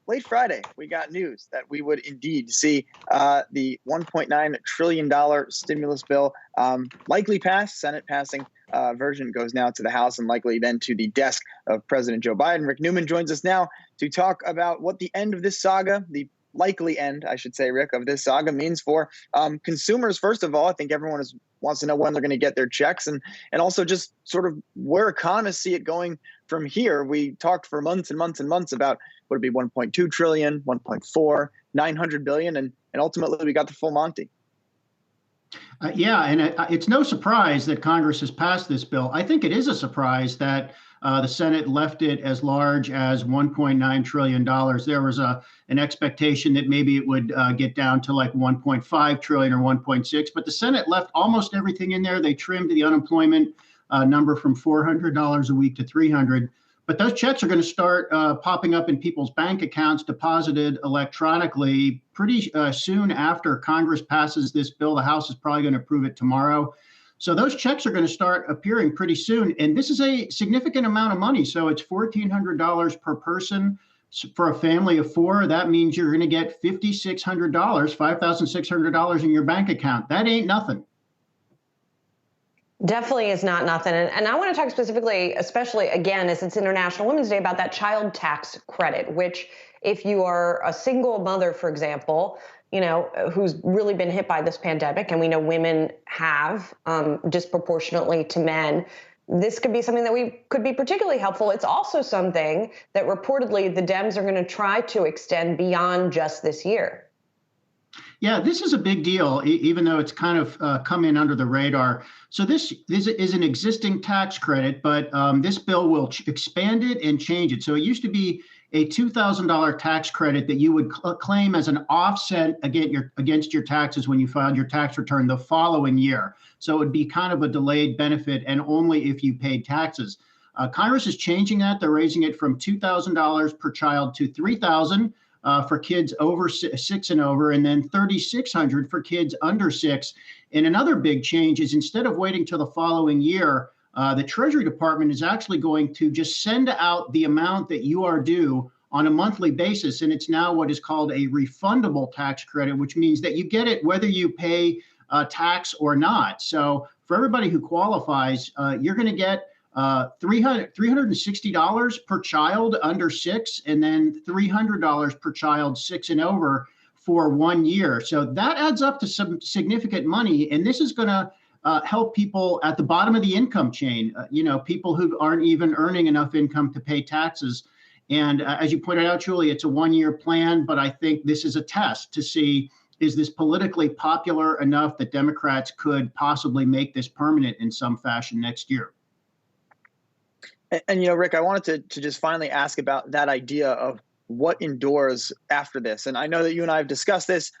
Late Friday, we got news that we would indeed see the $1.9 trillion stimulus bill likely pass. Senate passing version goes now to the House and likely then to the desk of President Joe Biden. Rick Newman joins us now to talk about what the end of this saga, the likely end, I should say, Rick, of this saga means for consumers. First of all, I think everyone wants to know when they're going to get their checks, and also just sort of where economists see it going from here. We talked for months and months and months about would it be 1.2 trillion, 1.4, 900 billion, and ultimately we got the full Monty. It's no surprise that Congress has passed this bill. I think it is a surprise that the Senate left it as large as $1.9 trillion. There was an expectation that maybe it would get down to like 1.5 trillion or 1.6, but the Senate left almost everything in there. They trimmed the unemployment number from $400 a week to $300. But those checks are going to start popping up in people's bank accounts, deposited electronically pretty soon after Congress passes this bill. The House is probably going to approve it tomorrow. So those checks are going to start appearing pretty soon. And this is a significant amount of money. So it's $1,400 per person for a family of four. That means you're going to get $5,600, $5,600 in your bank account. That ain't nothing. Definitely is not nothing. And I want to talk specifically, especially again, as it's International Women's Day, about that child tax credit, which if you are a single mother, for example, who's really been hit by this pandemic, and we know women have disproportionately to men, this could be something that could be particularly helpful. It's also something that reportedly the Dems are going to try to extend beyond just this year. Yeah, this is a big deal, even though it's kind of come in under the radar. So this is an existing tax credit, but this bill will expand it and change it. So it used to be a $2,000 tax credit that you would claim as an offset against your taxes when you filed your tax return the following year. So it would be kind of a delayed benefit and only if you paid taxes. Congress is changing that. They're raising it from $2,000 per child to $3,000. For kids over 6 and over, and then $3,600 for kids under 6. And another big change is instead of waiting till the following year, the Treasury Department is actually going to just send out the amount that you are due on a monthly basis. And it's now what is called a refundable tax credit, which means that you get it whether you pay tax or not. So for everybody who qualifies, you're going to get $360 per child under 6, and then $300 per child 6 and over for 1 year. So that adds up to some significant money. And this is going to help people at the bottom of the income chain, people who aren't even earning enough income to pay taxes. And as you pointed out, Julie, it's a 1-year plan, but I think this is a test to see, is this politically popular enough that Democrats could possibly make this permanent in some fashion next year? And Rick, I wanted to just finally ask about that idea of what endures after this. And I know that you and I have discussed this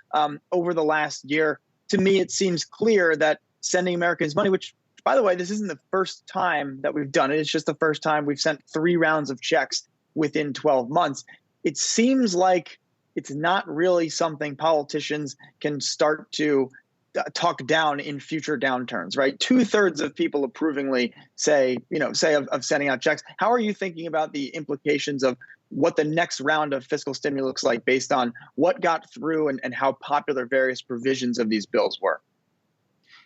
over the last year. To me, it seems clear that sending Americans money, which, by the way, this isn't the first time that we've done it. It's just the first time we've sent 3 rounds of checks within 12 months. It seems like it's not really something politicians can start to talk down in future downturns, right? 2/3 of people approvingly say of sending out checks. How are you thinking about the implications of what the next round of fiscal stimulus looks like based on what got through and how popular various provisions of these bills were?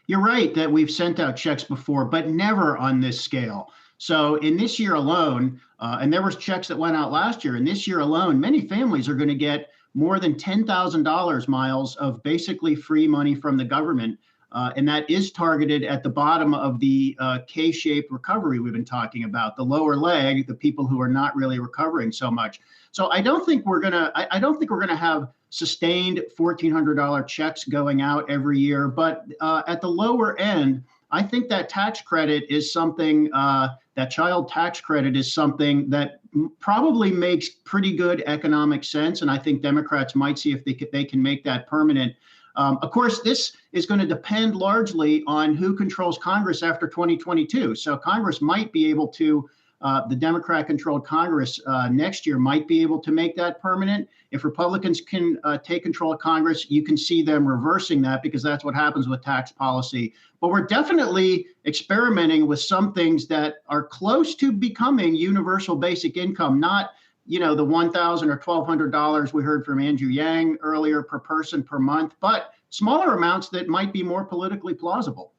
You're right that we've sent out checks before, but never on this scale. So in this year alone, and there was checks that went out last year, in this year alone, many families are going to get more than $10,000, Miles, of basically free money from the government. And that is targeted at the bottom of the K-shaped recovery we've been talking about, the lower leg, the people who are not really recovering so much. So I don't think we're gonna have sustained $1,400 checks going out every year. But at the lower end, I think that tax credit is something, that child tax credit is something that probably makes pretty good economic sense. And I think Democrats might see if they can make that permanent. Of course, this is going to depend largely on who controls Congress after 2022. So Congress might be able to, the Democrat-controlled Congress next year might be able to make that permanent. If Republicans can take control of Congress, you can see them reversing that because that's what happens with tax policy. But we're definitely experimenting with some things that are close to becoming universal basic income, not the $1,000 or $1,200 we heard from Andrew Yang earlier per person per month, but smaller amounts that might be more politically plausible.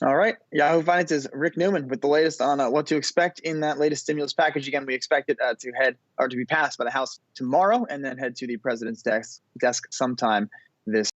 All right. Yahoo Finance's Rick Newman with the latest on what to expect in that latest stimulus package. Again, we expect it to be passed by the House tomorrow and then head to the president's desk sometime this